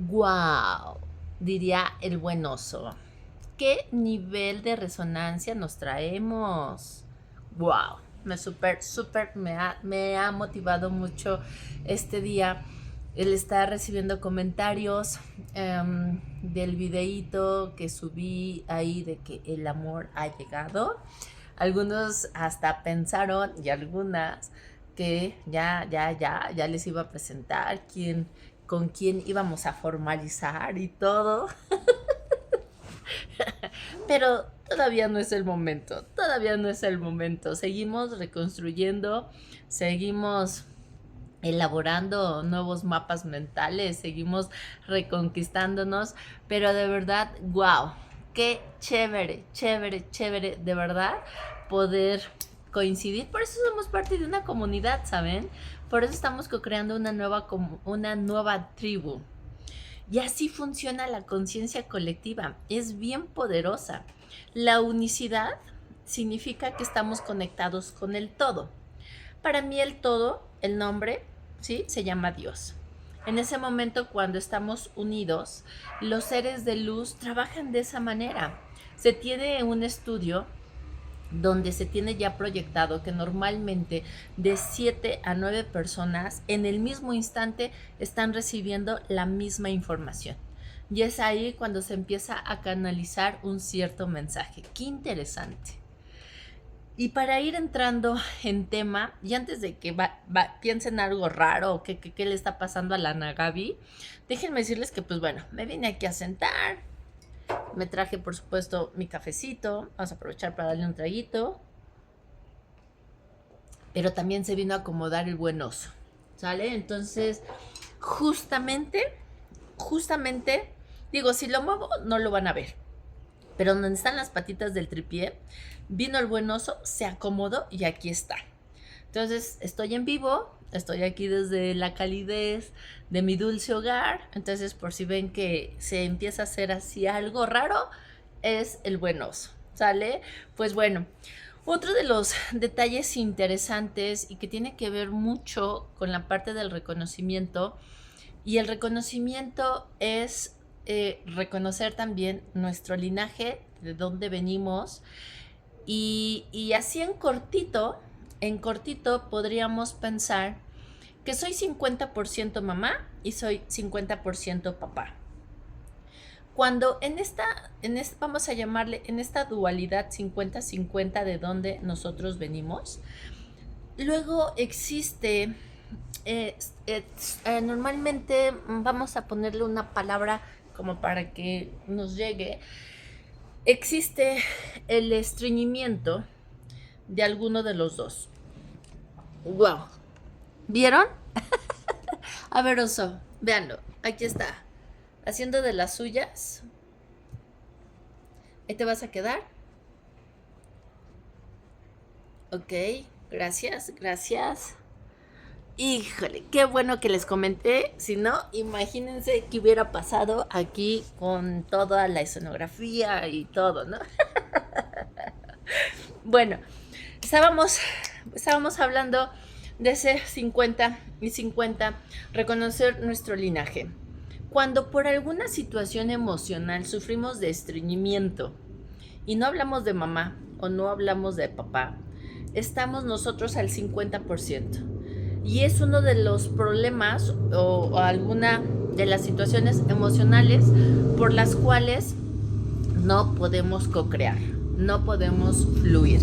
Wow, diría el buen oso. ¿Qué nivel de resonancia nos traemos? Wow, me ha motivado mucho este día el estar recibiendo comentarios del videíto que subí ahí de que el amor ha llegado. Algunos hasta pensaron y algunas que ya les iba a presentar con quién íbamos a formalizar y todo. Pero todavía no es el momento, todavía no es el momento. Seguimos reconstruyendo, seguimos elaborando nuevos mapas mentales, seguimos reconquistándonos, pero de verdad, wow, qué chévere, chévere, chévere, de verdad, poder coincidir. Por eso somos parte de una comunidad, ¿saben? Por eso estamos co-creando una nueva tribu. Y así funciona la conciencia colectiva. Es bien poderosa. La unicidad significa que estamos conectados con el todo. Para mí el todo, el nombre, ¿sí? Se llama Dios. En ese momento, cuando estamos unidos, los seres de luz trabajan de esa manera. Se tiene un estudio donde se tiene ya proyectado que normalmente de 7 a 9 personas en el mismo instante están recibiendo la misma información. Y es ahí cuando se empieza a canalizar un cierto mensaje. Qué interesante. Y para ir entrando en tema, y antes de que piensen algo raro o qué le está pasando a la Nagabi, déjenme decirles que pues bueno, me vine aquí a sentar, me traje, por supuesto, mi cafecito. Vamos a aprovechar para darle un traguito. Pero también se vino a acomodar el buen oso. ¿Sale? Entonces, justamente, digo, si lo muevo, no lo van a ver. Pero donde están las patitas del tripié, vino el buen oso, se acomodó y aquí está. Entonces, estoy en vivo, estoy aquí desde la calidez de mi dulce hogar. Entonces, por si ven que se empieza a hacer así algo raro, es el buen oso, ¿sale? Pues bueno, otro de los detalles interesantes y que tiene que ver mucho con la parte del reconocimiento, y el reconocimiento es reconocer también nuestro linaje, de dónde venimos, y así en cortito podríamos pensar que soy 50% mamá y soy 50% papá. Cuando vamos a llamarle, en esta dualidad 50-50 de donde nosotros venimos, luego existe, normalmente vamos a ponerle una palabra como para que nos llegue, existe el estreñimiento de alguno de los dos. Wow. ¿Vieron? A ver, oso, véanlo. Aquí está. Haciendo de las suyas. Ahí te vas a quedar. Ok, gracias, gracias. Híjole, qué bueno que les comenté. Si no, imagínense qué hubiera pasado aquí con toda la escenografía y todo, ¿no? Bueno, estábamos hablando de ese 50 y 50, reconocer nuestro linaje. Cuando por alguna situación emocional sufrimos de estreñimiento y no hablamos de mamá o no hablamos de papá, estamos nosotros al 50%. Y es uno de los problemas o alguna de las situaciones emocionales por las cuales no podemos co-crear, no podemos fluir.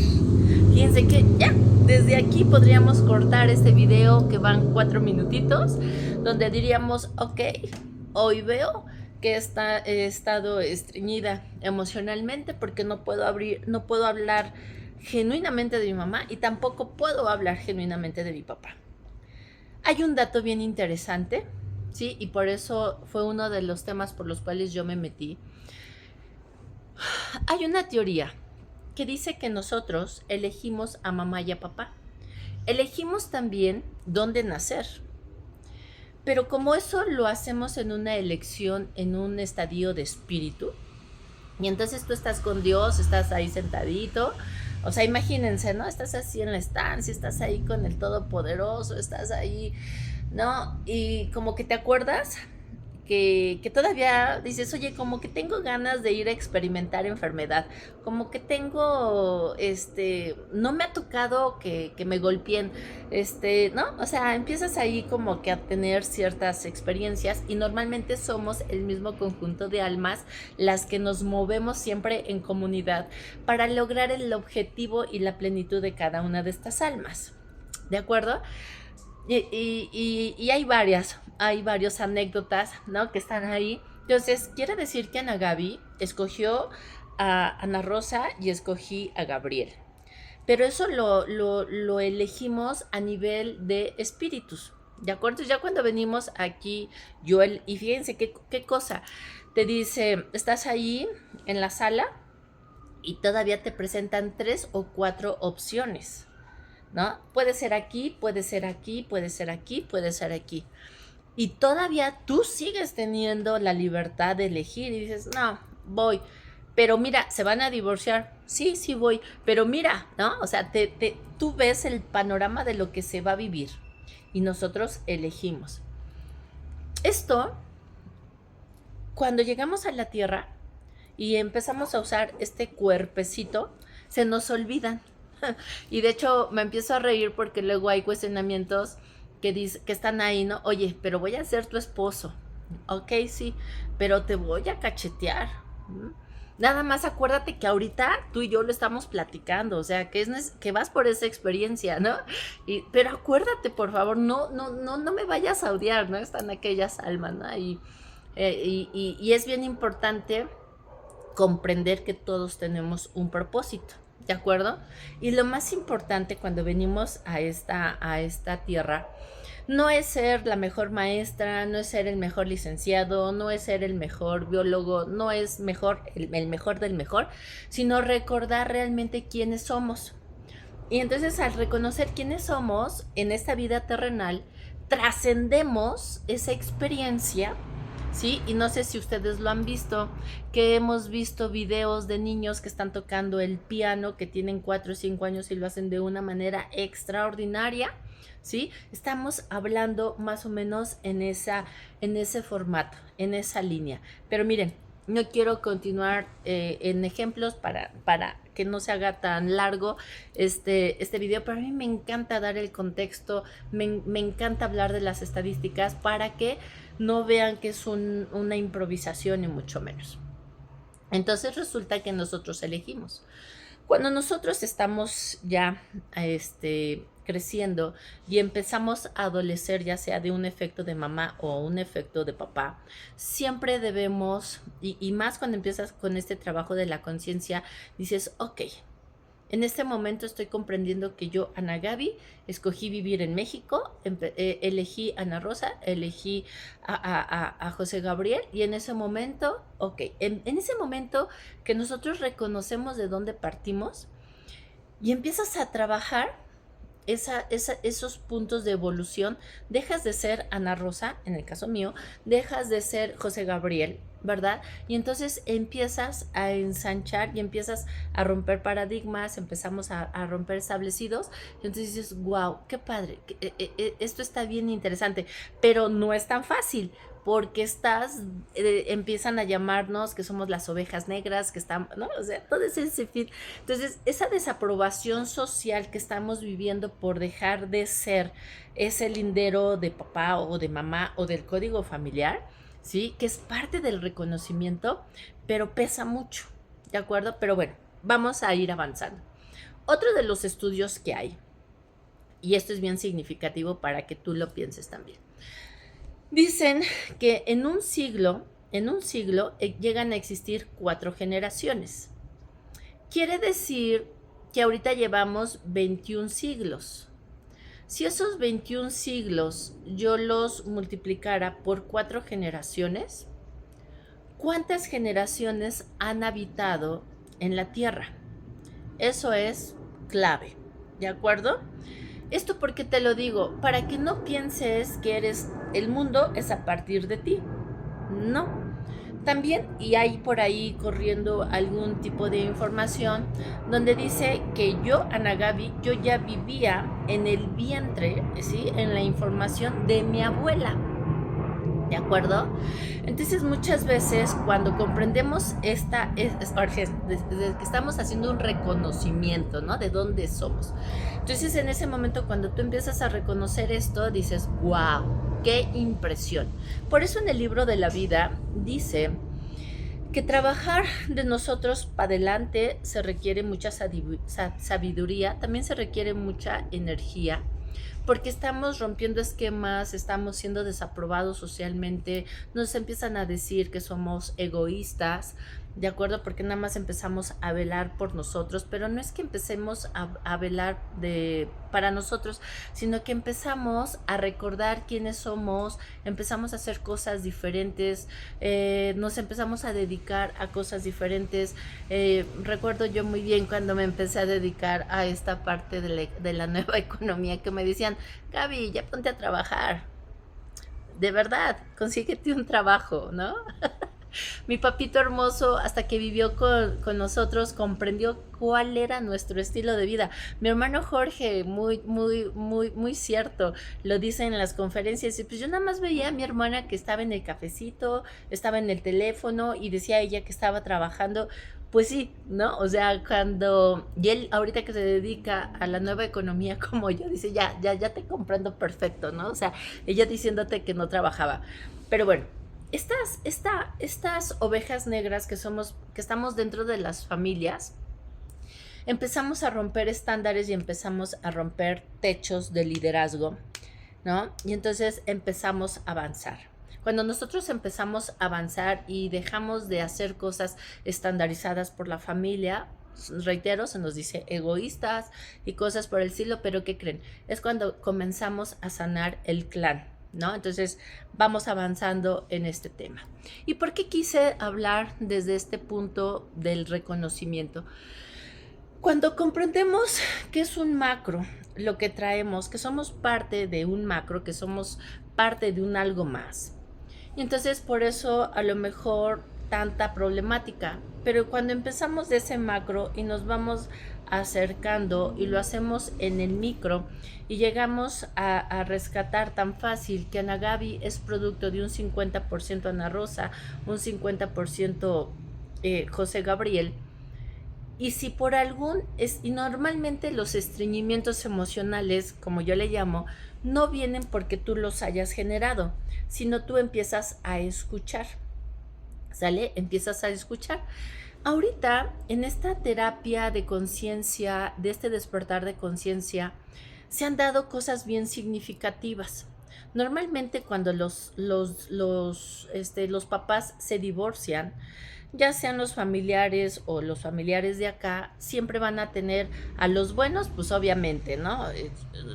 Fíjense que ya, desde aquí podríamos cortar este video que van 4 minutitos, donde diríamos, ok, hoy veo que he estado estreñida emocionalmente porque no puedo hablar genuinamente de mi mamá y tampoco puedo hablar genuinamente de mi papá. Hay un dato bien interesante, ¿sí? Y por eso fue uno de los temas por los cuales yo me metí. Hay una teoría que dice que nosotros elegimos a mamá y a papá. Elegimos también dónde nacer. Pero como eso lo hacemos en una elección, en un estadio de espíritu, y entonces tú estás con Dios, estás ahí sentadito, o sea, imagínense, ¿no? Estás así en la estancia, estás ahí con el Todopoderoso, estás ahí, ¿no? Y como que te acuerdas que todavía dices, oye, como que tengo ganas de ir a experimentar enfermedad, como que tengo, no me ha tocado que me golpeen, ¿no? O sea, empiezas ahí como que a tener ciertas experiencias y normalmente somos el mismo conjunto de almas las que nos movemos siempre en comunidad para lograr el objetivo y la plenitud de cada una de estas almas. ¿De acuerdo? Y hay varias anécdotas, ¿no? Que están ahí. Entonces, quiere decir que Ana Gaby escogió a Ana Rosa y escogí a Gabriel. Pero eso lo elegimos a nivel de espíritus, ¿de acuerdo? Ya cuando venimos aquí, Joel, y fíjense qué cosa, te dice, estás ahí en la sala y todavía te presentan 3 o 4 opciones, ¿no? Puede ser aquí, puede ser aquí, puede ser aquí, puede ser aquí. Y todavía tú sigues teniendo la libertad de elegir y dices, no, voy. Pero mira, se van a divorciar. Sí, sí voy. Pero mira, ¿no? O sea, tú ves el panorama de lo que se va a vivir. Y nosotros elegimos. Esto, cuando llegamos a la Tierra y empezamos a usar este cuerpecito, se nos olvidan. Y de hecho me empiezo a reír porque luego hay cuestionamientos que están ahí, ¿no? Oye, pero voy a ser tu esposo. Ok, sí, pero te voy a cachetear. Nada más acuérdate que ahorita tú y yo lo estamos platicando, o sea, que vas por esa experiencia, ¿no? Pero acuérdate, por favor, no me vayas a odiar, ¿no? Están aquellas almas, ¿no? Y es bien importante comprender que todos tenemos un propósito, ¿de acuerdo? Y lo más importante cuando venimos a esta tierra no es ser la mejor maestra, no es ser el mejor licenciado, no es ser el mejor biólogo, no es el mejor del mejor, sino recordar realmente quiénes somos. Y entonces al reconocer quiénes somos en esta vida terrenal, trascendemos esa experiencia. Sí, y no sé si ustedes lo han visto, que hemos visto videos de niños que están tocando el piano, que tienen 4 o 5 años y lo hacen de una manera extraordinaria, ¿sí? Estamos hablando más o menos en ese formato, en esa línea. Pero miren, no quiero continuar en ejemplos para que no se haga tan largo este video, pero a mí me encanta dar el contexto, me encanta hablar de las estadísticas para que no vean que es una improvisación, ni mucho menos. Entonces resulta que nosotros elegimos. Cuando nosotros estamos ya creciendo y empezamos a adolecer, ya sea de un efecto de mamá o un efecto de papá, siempre debemos, y más cuando empiezas con este trabajo de la conciencia, dices, ok, en este momento estoy comprendiendo que yo, Ana Gaby, escogí vivir en México, elegí a Ana Rosa, elegí a José Gabriel, y en ese momento, ok, en ese momento que nosotros reconocemos de dónde partimos y empiezas a trabajar esos puntos de evolución, dejas de ser Ana Rosa, en el caso mío, dejas de ser José Gabriel, ¿verdad? Y entonces empiezas a ensanchar y empiezas a romper paradigmas, empezamos a romper establecidos, y entonces dices, wow, qué padre, esto está bien interesante, pero no es tan fácil, porque empiezan a llamarnos que somos las ovejas negras, que están, ¿no? O sea, todo ese fin. Entonces, esa desaprobación social que estamos viviendo por dejar de ser ese lindero de papá o de mamá o del código familiar, ¿sí? Que es parte del reconocimiento, pero pesa mucho, ¿de acuerdo? Pero bueno, vamos a ir avanzando. Otro de los estudios que hay, y esto es bien significativo para que tú lo pienses también. Dicen que en un siglo llegan a existir 4 generaciones. Quiere decir que ahorita llevamos 21 siglos. Si esos 21 siglos yo los multiplicara por 4 generaciones, ¿cuántas generaciones han habitado en la Tierra? Eso es clave, ¿de acuerdo? Esto porque te lo digo, para que no pienses que el mundo es a partir de ti. No. También, y hay por ahí corriendo algún tipo de información donde dice que yo, Ana Gaby, yo ya vivía en el vientre, ¿sí? En la información de mi abuela. ¿De acuerdo? Entonces muchas veces cuando comprendemos desde que estamos haciendo un reconocimiento, ¿no? De dónde somos. Entonces en ese momento cuando tú empiezas a reconocer esto, dices, wow, qué impresión. Por eso en el libro de la vida dice que trabajar de nosotros para adelante se requiere mucha sabiduría, también se requiere mucha energía, porque estamos rompiendo esquemas, estamos siendo desaprobados socialmente, nos empiezan a decir que somos egoístas, ¿de acuerdo? Porque nada más empezamos a velar por nosotros, pero no es que empecemos a velar para nosotros, sino que empezamos a recordar quiénes somos, empezamos a hacer cosas diferentes, nos empezamos a dedicar a cosas diferentes. Recuerdo yo muy bien cuando me empecé a dedicar a esta parte de la nueva economía, que me decían, Gaby, ya ponte a trabajar. De verdad, consíguete un trabajo, ¿no? Mi papito hermoso, hasta que vivió con nosotros, comprendió cuál era nuestro estilo de vida. Mi hermano Jorge, muy cierto, lo dice en las conferencias. Y pues yo nada más veía a mi hermana que estaba en el cafecito, estaba en el teléfono y decía ella que estaba trabajando. Pues sí, ¿no? O sea, y él ahorita que se dedica a la nueva economía como yo, dice, ya te comprendo perfecto, ¿no? O sea, ella diciéndote que no trabajaba. Pero bueno, estas ovejas negras que estamos dentro de las familias, empezamos a romper estándares y empezamos a romper techos de liderazgo, ¿no? Y entonces empezamos a avanzar. Cuando nosotros empezamos a avanzar y dejamos de hacer cosas estandarizadas por la familia, reitero, se nos dice egoístas y cosas por el estilo, pero ¿qué creen? Es cuando comenzamos a sanar el clan, ¿no? Entonces vamos avanzando en este tema. ¿Y por qué quise hablar desde este punto del reconocimiento? Cuando comprendemos que es un macro lo que traemos, que somos parte de un macro, que somos parte de un algo más, y entonces por eso a lo mejor tanta problemática, pero cuando empezamos de ese macro y nos vamos acercando y lo hacemos en el micro y llegamos a rescatar tan fácil que Ana Gaby es producto de un 50% Ana Rosa, un 50% José Gabriel. Y si por y normalmente los estreñimientos emocionales, como yo le llamo, no vienen porque tú los hayas generado, sino tú empiezas a escuchar, ¿sale? Empiezas a escuchar. Ahorita, en esta terapia de conciencia, de este despertar de conciencia, se han dado cosas bien significativas. Normalmente cuando los papás se divorcian, ya sean los familiares o los familiares de acá, siempre van a tener a los buenos, pues obviamente, ¿no?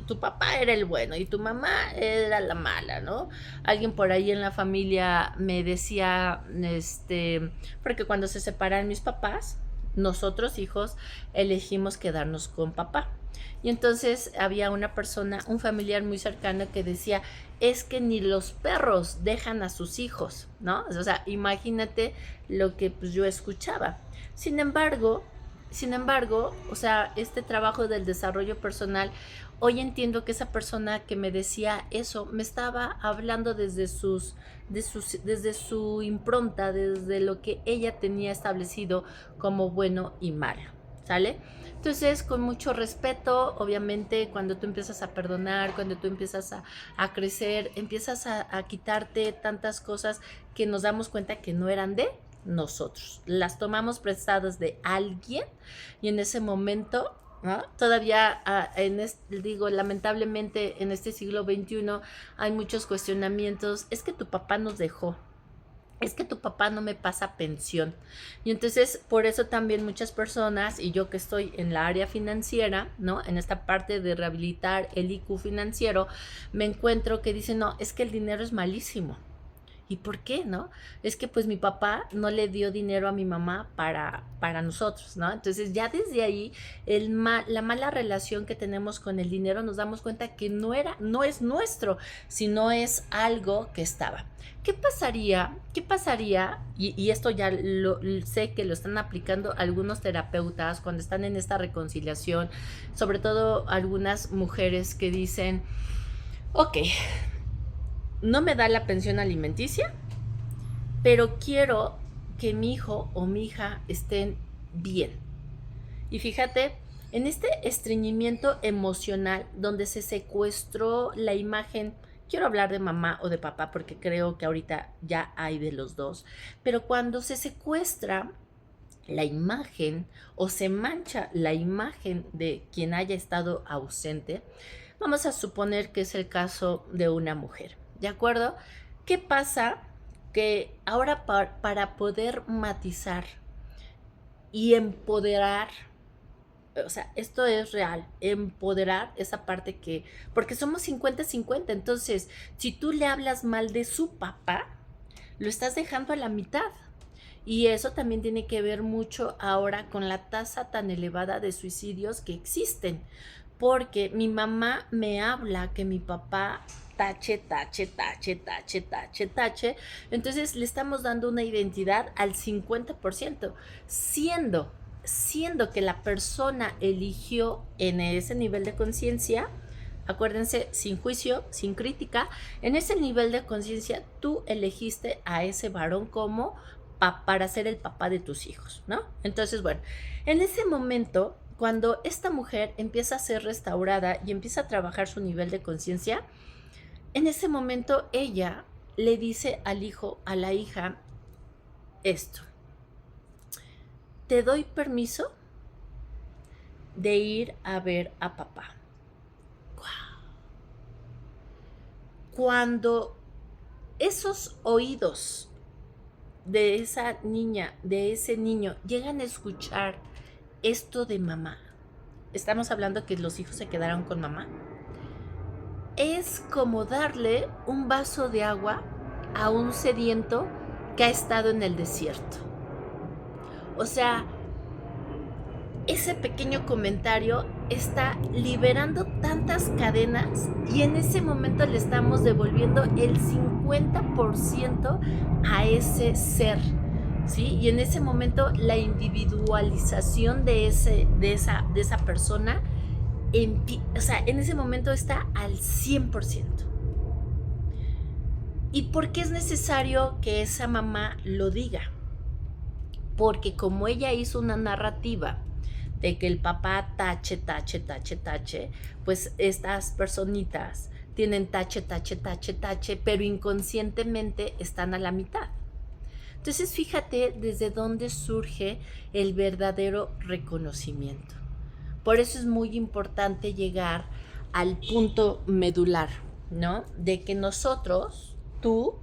Tu papá era el bueno y tu mamá era la mala, ¿no? Alguien por ahí en la familia me decía, porque cuando se separan mis papás, nosotros hijos elegimos quedarnos con papá. Y entonces había una persona, un familiar muy cercano que decía, es que ni los perros dejan a sus hijos, ¿no? O sea, imagínate lo que pues, yo escuchaba. Sin embargo, o sea, este trabajo del desarrollo personal, hoy entiendo que esa persona que me decía eso, me estaba hablando desde su impronta, desde lo que ella tenía establecido como bueno y malo, ¿sale? Entonces, con mucho respeto, obviamente, cuando tú empiezas a perdonar, cuando tú empiezas a crecer, empiezas a quitarte tantas cosas que nos damos cuenta que no eran de nosotros. Las tomamos prestadas de alguien y en ese momento, ¿no? Todavía, lamentablemente, en este siglo XXI hay muchos cuestionamientos. Es que tu papá nos dejó. Es que tu papá no me pasa pensión. Y entonces por eso también muchas personas, y yo que estoy en la área financiera, ¿no? En esta parte de rehabilitar el IQ financiero, me encuentro que dicen, no, es que el dinero es malísimo. ¿Y por qué, no? Es que pues mi papá no le dio dinero a mi mamá para nosotros, ¿no? Entonces ya desde ahí la mala relación que tenemos con el dinero nos damos cuenta que no es nuestro, sino es algo que estaba. ¿Qué pasaría? Y esto ya sé que lo están aplicando algunos terapeutas cuando están en esta reconciliación, sobre todo algunas mujeres que dicen, ok, no me da la pensión alimenticia, pero quiero que mi hijo o mi hija estén bien. Y fíjate, en este estreñimiento emocional donde se secuestró la imagen, quiero hablar de mamá o de papá porque creo que ahorita ya hay de los dos, pero cuando se secuestra la imagen o se mancha la imagen de quien haya estado ausente, vamos a suponer que es el caso de una mujer, ¿de acuerdo? ¿Qué pasa? Que ahora para poder matizar y empoderar, o sea, esto es real, empoderar esa parte que, porque somos 50-50, entonces, si tú le hablas mal de su papá, lo estás dejando a la mitad. Y eso también tiene que ver mucho ahora con la tasa tan elevada de suicidios que existen, porque mi mamá me habla que mi papá tache, tache, tache, tache, tache, tache, entonces le estamos dando una identidad al 50%, siendo que la persona eligió en ese nivel de conciencia, acuérdense, sin juicio, sin crítica, en ese nivel de conciencia tú elegiste a ese varón como para ser el papá de tus hijos, ¿no? Entonces, bueno, en ese momento, cuando esta mujer empieza a ser restaurada y empieza a trabajar su nivel de conciencia, en ese momento ella le dice al hijo, a la hija, esto: te doy permiso de ir a ver a papá. Cuando esos oídos de esa niña, de ese niño, llegan a escuchar esto de mamá, estamos hablando que los hijos se quedaron con mamá, es como darle un vaso de agua a un sediento que ha estado en el desierto. O sea, ese pequeño comentario está liberando tantas cadenas y en ese momento le estamos devolviendo el 50% a ese ser, ¿sí? Y en ese momento la individualización de esa persona, o sea, en ese momento está al 100%. ¿Y por qué es necesario que esa mamá lo diga? Porque como ella hizo una narrativa de que el papá tache, tache, tache, tache, pues estas personitas tienen tache, tache, tache, tache, pero inconscientemente están a la mitad. Entonces fíjate desde dónde surge el verdadero reconocimiento. Por eso es muy importante llegar al punto medular, ¿no? De que nosotros, tú,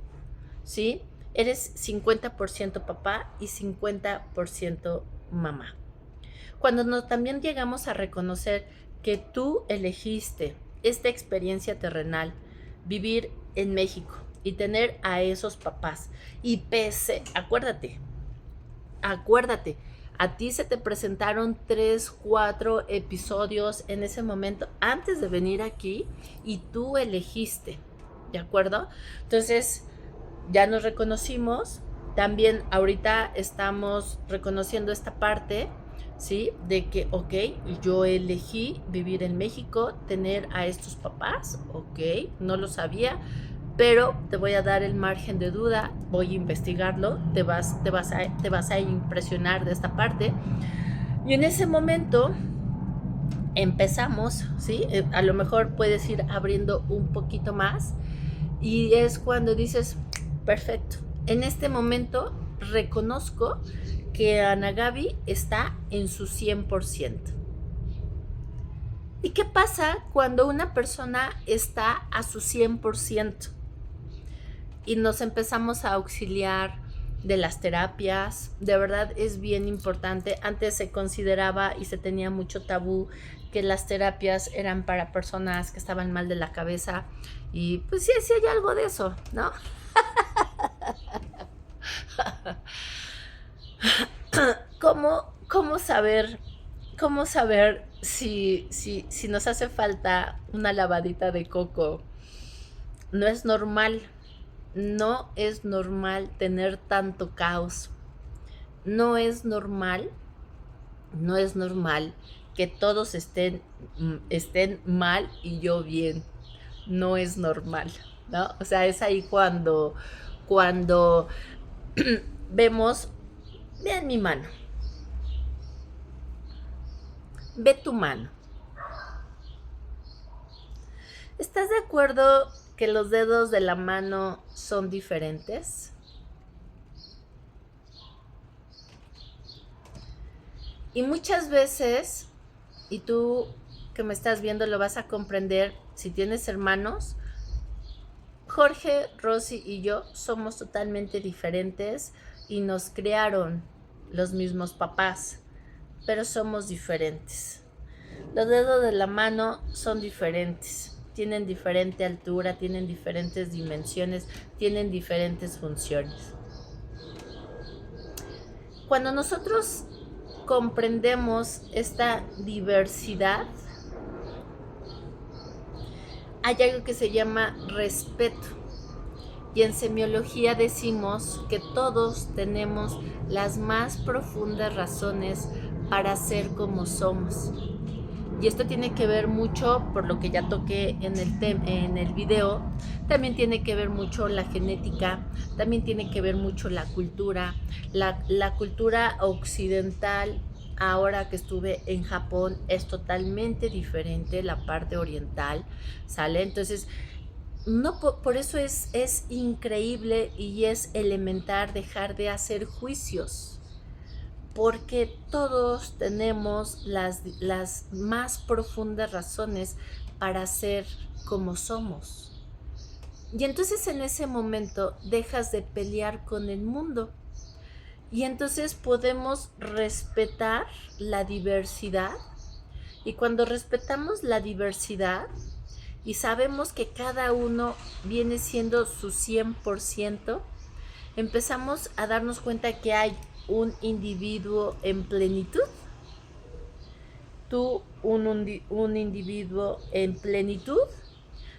¿sí? Eres 50% papá y 50% mamá. Cuando también llegamos a reconocer que tú elegiste esta experiencia terrenal, vivir en México y tener a esos papás, y acuérdate, a ti se te presentaron 3, 4 episodios en ese momento antes de venir aquí y tú elegiste, ¿de acuerdo? Entonces, ya nos reconocimos, también ahorita estamos reconociendo esta parte, ¿sí? De que, ok, yo elegí vivir en México, tener a estos papás, ok, no lo sabía, pero te voy a dar el margen de duda, voy a investigarlo, te vas a impresionar de esta parte. Y en ese momento empezamos, ¿sí? A lo mejor puedes ir abriendo un poquito más y es cuando dices, perfecto, en este momento reconozco que Ana Gaby está en su 100%. ¿Y qué pasa cuando una persona está a su 100%? Y nos empezamos a auxiliar de las terapias. De verdad es bien importante. Antes se consideraba y se tenía mucho tabú que las terapias eran para personas que estaban mal de la cabeza. Y pues sí hay algo de eso, ¿no? ¿Cómo saber si nos hace falta una lavadita de coco? No es normal tener tanto caos. No es normal que todos estén mal y yo bien. No es normal. ¿no? O sea, es ahí cuando vemos, vean mi mano, ve tu mano. ¿Estás de acuerdo que los dedos de la mano son diferentes? Y muchas veces, y tú que me estás viendo lo vas a comprender si tienes hermanos, Jorge, Rosy y yo somos totalmente diferentes y nos crearon los mismos papás, pero somos diferentes. Los dedos de la mano son diferentes, tienen diferente altura, tienen diferentes dimensiones, tienen diferentes funciones. Cuando nosotros comprendemos esta diversidad, hay algo que se llama respeto. Y en semiología decimos que todos tenemos las más profundas razones para ser como somos. Y esto tiene que ver mucho, por lo que ya toqué en el video, también tiene que ver mucho la genética, también tiene que ver mucho la cultura. La cultura occidental, ahora que estuve en Japón, es totalmente diferente, la parte oriental, ¿sale? Entonces, no, por eso es increíble y es elemental dejar de hacer juicios, porque todos tenemos las más profundas razones para ser como somos. Y entonces en ese momento dejas de pelear con el mundo y entonces podemos respetar la diversidad, y cuando respetamos la diversidad y sabemos que cada uno viene siendo su 100%, empezamos a darnos cuenta que hay un individuo en plenitud, tú un individuo en plenitud,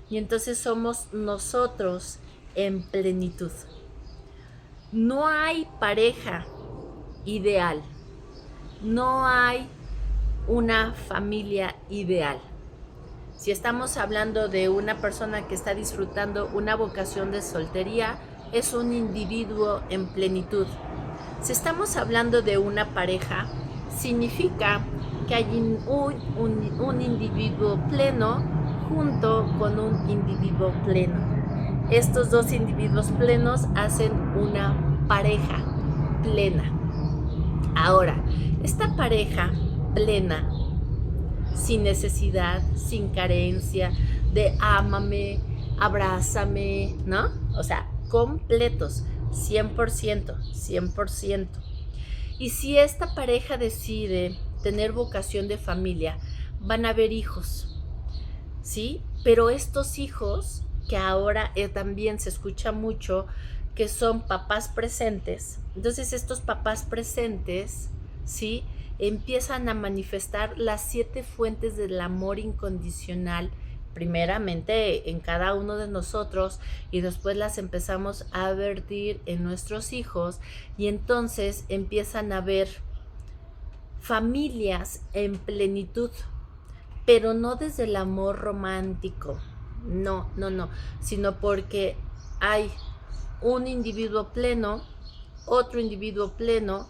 y entonces somos nosotros en plenitud. No hay pareja ideal, no hay una familia ideal. Si estamos hablando de una persona que está disfrutando una vocación de soltería, es un individuo en plenitud. Si estamos hablando de una pareja, significa que hay un individuo pleno junto con un individuo pleno. Estos dos individuos plenos hacen una pareja plena. Ahora, esta pareja plena, sin necesidad, sin carencia, de ámame, abrázame, ¿no? O sea, completos, 100%, 100%. Y si esta pareja decide tener vocación de familia, van a haber hijos, ¿sí? Pero estos hijos, que ahora también se escucha mucho, que son papás presentes, entonces estos papás presentes, ¿sí?, empiezan a manifestar las 7 fuentes del amor incondicional, primeramente en cada uno de nosotros, y después las empezamos a vertir en nuestros hijos, y entonces empiezan a haber familias en plenitud, pero no desde el amor romántico, no, sino porque hay un individuo pleno, otro individuo pleno,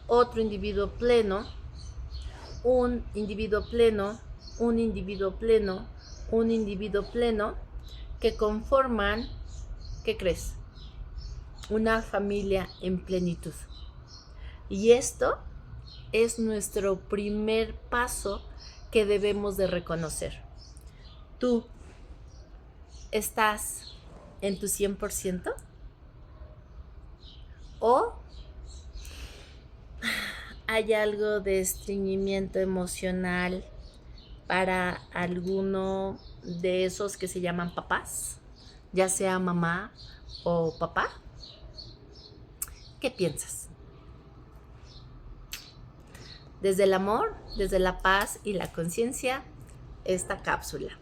otro individuo pleno, un individuo pleno, un individuo pleno, un individuo pleno, que conforman, ¿qué crees?, una familia en plenitud. Y esto es nuestro primer paso que debemos de reconocer. ¿Tú estás en tu 100%? ¿O hay algo de estreñimiento emocional para alguno de esos que se llaman papás, ya sea mamá o papá? ¿Qué piensas? Desde el amor, desde la paz y la conciencia, esta cápsula.